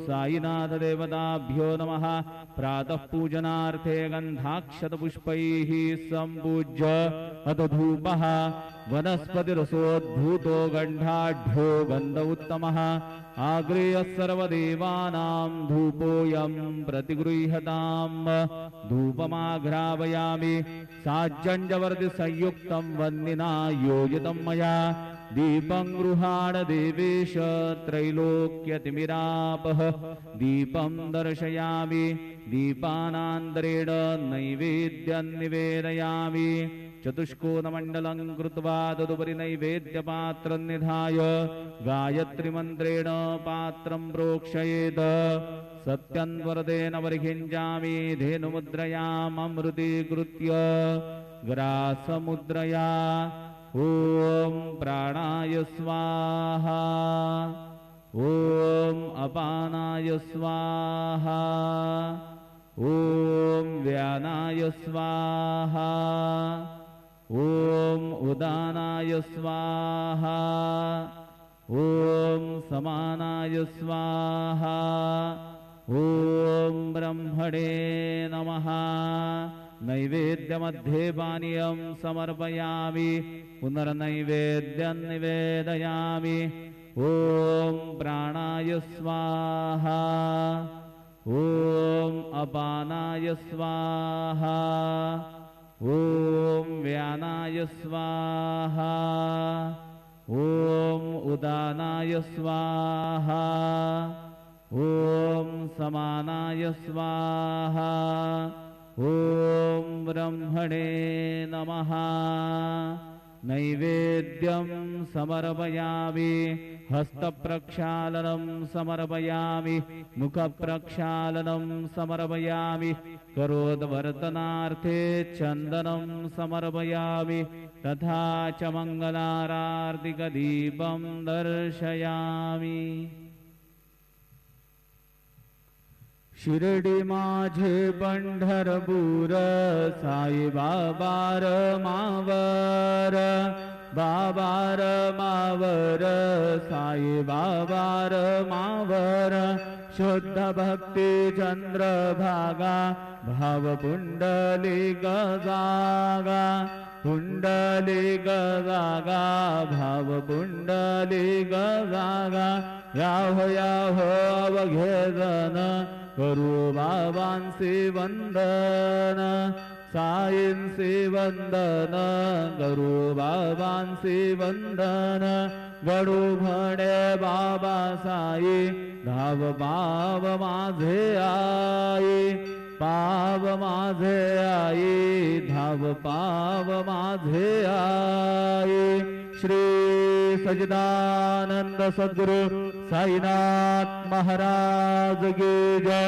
साईनाथ देवताभ्यो नमः। प्रातः पूजनार्थे गन्धाक्षतपुष्पैः सम्पूज्य अथ धूपः वनस्पतिरसोद्भूतो गन्धाढ्यो गन्ध उत्तमः आग्रेयः सर्वदेवानां धूपोऽयं प्रतिगृह्यताम्। धूपमाघ्रापयामि साज्जञ्जवर्तिसंयुक्तं वह्निना योजितं मया। दीपं गृहाण देवेश त्रैलोक्यतिमिरापः। दीपं दर्शयामि दीपानान्तरेण नैवेद्यं निवेदयामि। चतुष्कोणमण्डलं कृत्वा तदुपरि नैवेद्यपात्रं निधाय गायत्रीमन्त्रेण पात्रं प्रोक्षयेत्। सत्यं वरदेन परिखिञ्चामि धेनुमुद्रयाममृतीकृत्य ग्रासमुद्रया। ॐ प्राणाय स्वाहा ॐ अपानाय स्वाहा ॐ व्यानाय स्वाहा ॐ उदानाय स्वाहा ॐ समानाय स्वाहा ॐ ब्रह्मणे नमः। नैवेद्यमध्ये पानीयं समर्पयामि पुनर्नैवेद्यं निवेदयामि। ॐ प्राणाय स्वाहा ॐ अपानाय स्वाहा ॐ व्यानाय स्वाहा ॐ उदानाय स्वाहा ॐ समानाय स्वाहा ॐ ब्रह्मणे नमः। नैवेद्यं समर्पयामि हस्तप्रक्षालनं समर्पयामि मुखप्रक्षालनं समर्पयामि करोद्वर्तनार्थे चन्दनं समर्पयामि तथा च मङ्गलारार्तिकदीपं दर्शयामि। शिर्डी माझे पंढरपूर साई बाबार मावर बाबार मावर साई बाबार मावर शुद्ध भक्ति चंद्रभागा भाव पुंडलिक जागा पुंडलिक जागा भाव पुंडलिक जागा याहो याहो अवघेदन करू बाबांचे वंदन साईंचे वंदन करू बाबांचे वंदन गडू म्हणे बाबा साई धाव पाव माझे आई पाव माझे आई धाव पाव माझे आई। श्री सच्चिदानंद सद्गुरु साईनाथ महाराज की जय।